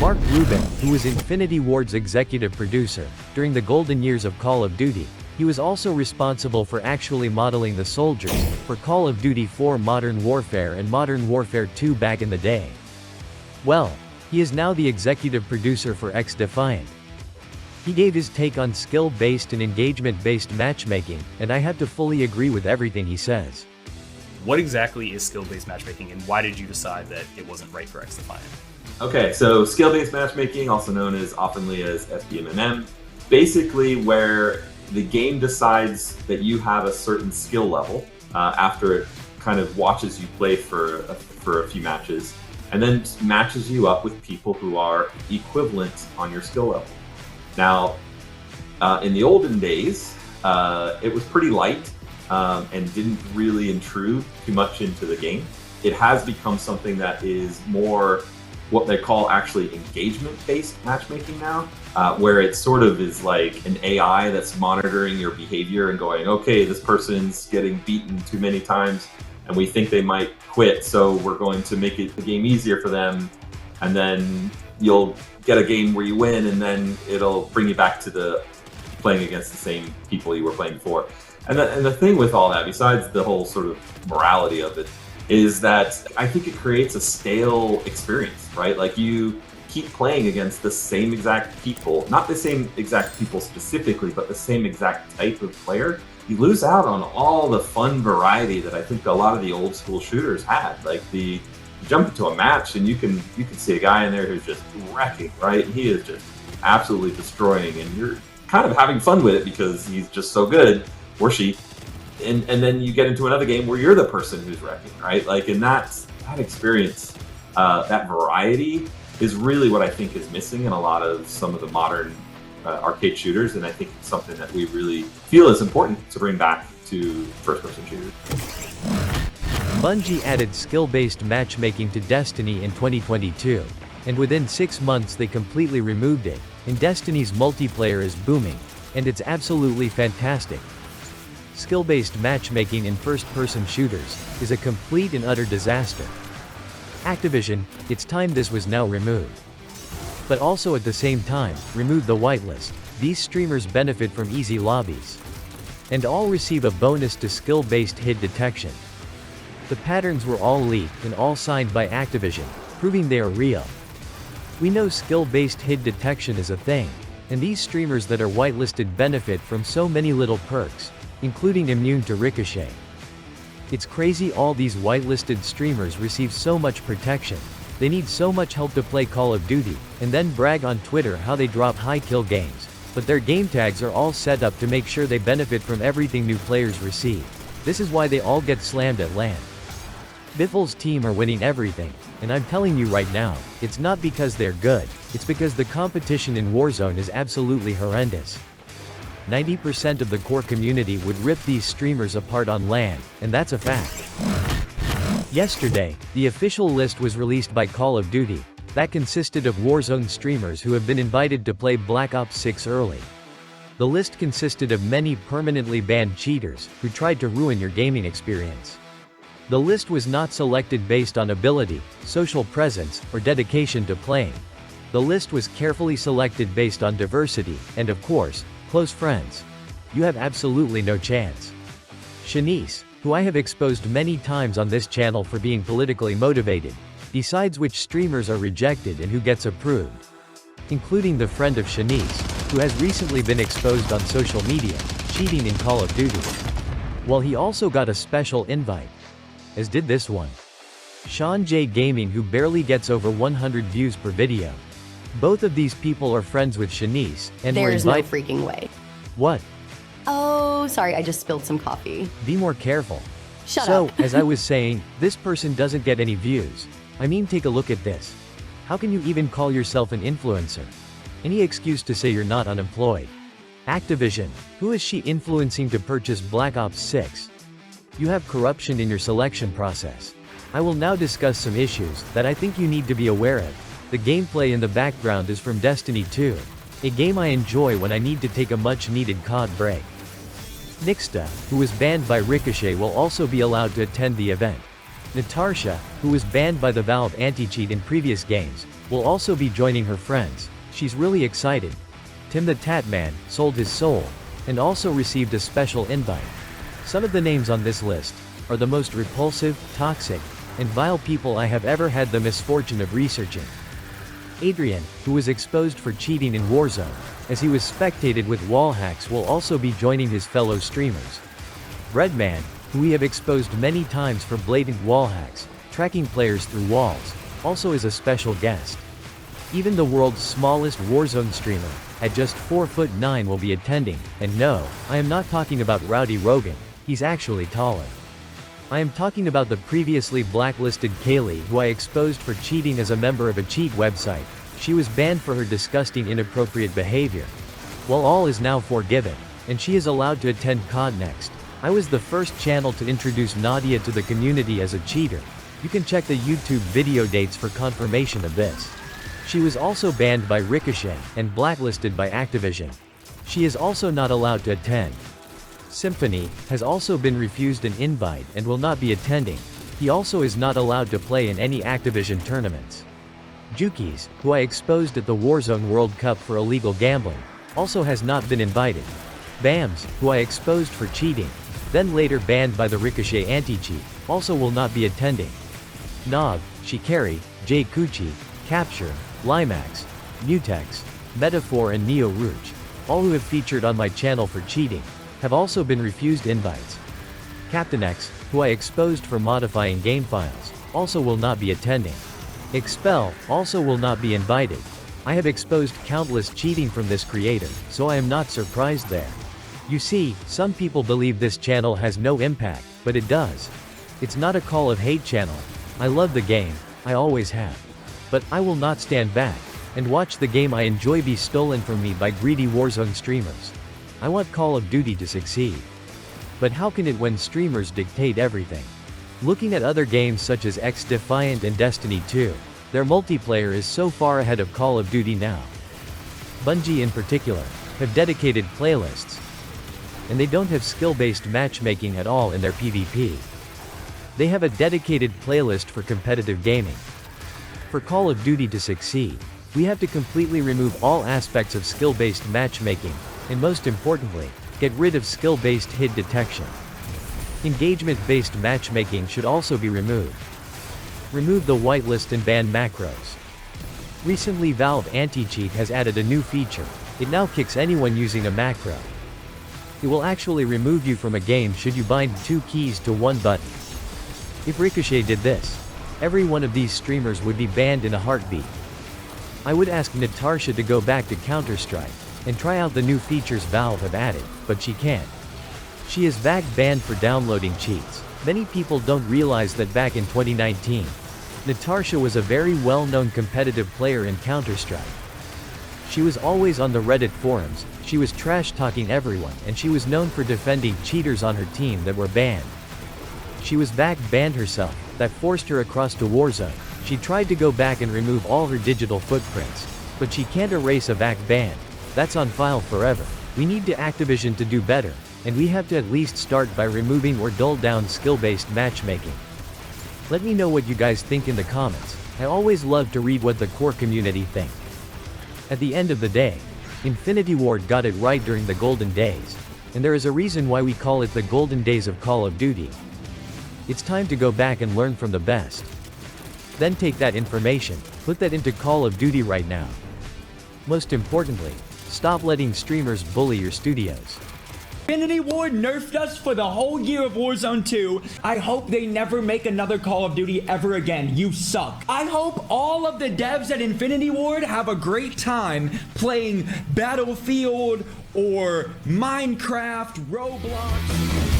Mark Rubin, who was Infinity Ward's executive producer during the golden years of Call of Duty, he was also responsible for actually modeling the soldiers for Call of Duty 4 Modern Warfare and Modern Warfare 2 back in the day. Well, he is now the executive producer for X-Defiant. He gave his take on skill-based and engagement-based matchmaking, and I had to fully agree with everything he says. What exactly is skill-based matchmaking, and why did you decide that it wasn't right for X-Defiant? Okay, so skill-based matchmaking, also known as oftenly as SBMMM, basically where the game decides that you have a certain skill level after it kind of watches you play for a few matches, and then matches you up with people who are equivalent on your skill level. Now, in the olden days, it was pretty light and didn't really intrude too much into the game. It has become something that is more what they call actually engagement-based matchmaking now, where it sort of is like an AI that's monitoring your behavior and going, okay, this person's getting beaten too many times and we think they might quit, so we're going to make the game easier for them, and then you'll get a game where you win, and then it'll bring you back to the playing against the same people you were playing before. And the thing with all that, besides the whole sort of morality of it, is that I think it creates a stale experience, right? Like you keep playing against the same exact people, not the same exact people specifically, but the same exact type of player. You lose out on all the fun variety that I think a lot of the old school shooters had. Like you jump into a match and you can see a guy in there who's just wrecking, right? He is just absolutely destroying, and you're kind of having fun with it because he's just so good, or she. And then you get into another game where you're the person who's wrecking, right? Like, and that experience, that variety is really what I think is missing in a lot of some of the modern arcade shooters, and I think it's something that we really feel is important to bring back to first-person shooters. Bungie added skill-based matchmaking to Destiny in 2022, and within 6 months they completely removed it, and Destiny's multiplayer is booming, and it's absolutely fantastic. Skill-based matchmaking in first-person shooters is a complete and utter disaster. Activision, it's time this was now removed. But also at the same time, remove the whitelist. These streamers benefit from easy lobbies. And all receive a bonus to skill-based hit detection. The patterns were all leaked and all signed by Activision, proving they are real. We know skill-based hit detection is a thing, and these streamers that are whitelisted benefit from so many little perks, including immune to ricochet. It's crazy all these whitelisted streamers receive so much protection. They need so much help to play Call of Duty, and then brag on Twitter how they drop high kill games, but their game tags are all set up to make sure they benefit from everything new players receive. This is why they all get slammed at LAN. Biffle's team are winning everything, and I'm telling you right now, it's not because they're good, it's because the competition in Warzone is absolutely horrendous. 90% of the core community would rip these streamers apart on LAN, and that's a fact. Yesterday, the official list was released by Call of Duty, that consisted of Warzone streamers who have been invited to play Black Ops 6 early. The list consisted of many permanently banned cheaters, who tried to ruin your gaming experience. The list was not selected based on ability, social presence, or dedication to playing. The list was carefully selected based on diversity, and of course, close friends. You have absolutely no chance. Shanice, who I have exposed many times on this channel for being politically motivated, decides which streamers are rejected and who gets approved. Including the friend of Shanice, who has recently been exposed on social media, cheating in Call of Duty. Well, he also got a special invite. As did this one. Sean J Gaming, who barely gets over 100 views per video. Both of these people are friends with Shanice, and There's no freaking way. What? Oh, sorry, I just spilled some coffee. Be more careful. Shut up. So, as I was saying, this person doesn't get any views. I mean, take a look at this. How can you even call yourself an influencer? Any excuse to say you're not unemployed. Activision, who is she influencing to purchase Black Ops 6? You have corruption in your selection process. I will now discuss some issues that I think you need to be aware of. The gameplay in the background is from Destiny 2, a game I enjoy when I need to take a much-needed COD break. Nixta, who was banned by Ricochet, will also be allowed to attend the event. Natarsha, who was banned by the Valve anti-cheat in previous games, will also be joining her friends. She's really excited. Tim the Tatman sold his soul, and also received a special invite. Some of the names on this list are the most repulsive, toxic, and vile people I have ever had the misfortune of researching. Adrian, who was exposed for cheating in Warzone, as he was spectated with wall hacks, will also be joining his fellow streamers. Breadman, who we have exposed many times for blatant wall hacks, tracking players through walls, also is a special guest. Even the world's smallest Warzone streamer, at just 4'9", will be attending, and no, I am not talking about Rowdy Rogan, he's actually taller. I am talking about the previously blacklisted Kaylee, who I exposed for cheating as a member of a cheat website. She was banned for her disgusting inappropriate behavior. While all is now forgiven, and she is allowed to attend Codnext, I was the first channel to introduce Nadia to the community as a cheater. You can check the YouTube video dates for confirmation of this. She was also banned by Ricochet, and blacklisted by Activision. She is also not allowed to attend. Symphony has also been refused an invite and will not be attending. He also is not allowed to play in any Activision tournaments. Jukies, who I exposed at the Warzone World Cup for illegal gambling, also has not been invited. Bams, who I exposed for cheating, then later banned by the Ricochet anti-cheat, also will not be attending. Nog, Shikari, Jay Kuchi, Capture, Limax, Mutex, Metaphor and Neo Rouge, all who have featured on my channel for cheating, have also been refused invites. Captain X, who I exposed for modifying game files, also will not be attending. Expel, also will not be invited. I have exposed countless cheating from this creator, so I am not surprised there. You see, some people believe this channel has no impact, but it does. It's not a call of hate channel. I love the game, I always have. But I will not stand back and watch the game I enjoy be stolen from me by greedy Warzone streamers. I want Call of Duty to succeed. But how can it when streamers dictate everything? Looking at other games such as X-Defiant and Destiny 2, their multiplayer is so far ahead of Call of Duty now. Bungie in particular, have dedicated playlists. And they don't have skill-based matchmaking at all in their PvP. They have a dedicated playlist for competitive gaming. For Call of Duty to succeed, we have to completely remove all aspects of skill-based matchmaking, and most importantly, get rid of skill-based hit detection. Engagement-based matchmaking should also be removed. Remove the whitelist and ban macros. Recently Valve Anti-Cheat has added a new feature. It now kicks anyone using a macro. It will actually remove you from a game should you bind 2 keys to 1 button. If Ricochet did this, every one of these streamers would be banned in a heartbeat. I would ask Natasha to go back to Counter-Strike and try out the new features Valve have added, but she can't. She is VAG banned for downloading cheats. Many people don't realize that back in 2019, Natasha was a very well-known competitive player in Counter-Strike. She was always on the Reddit forums, she was trash-talking everyone, and she was known for defending cheaters on her team that were banned. She was VAG banned herself, that forced her across to Warzone. She tried to go back and remove all her digital footprints, but she can't erase a VAG ban. That's on file forever. We need to Activision to do better, and we have to at least start by removing or dull down skill-based matchmaking. Let me know what you guys think in the comments. I always love to read what the core community think. At the end of the day, Infinity Ward got it right during the golden days, and there is a reason why we call it the golden days of Call of Duty. It's time to go back and learn from the best. Then take that information, put that into Call of Duty right now. Most importantly, stop letting streamers bully your studios. Infinity Ward nerfed us for the whole year of Warzone 2. I hope they never make another Call of Duty ever again. You suck. I hope all of the devs at Infinity Ward have a great time playing Battlefield or Minecraft, Roblox.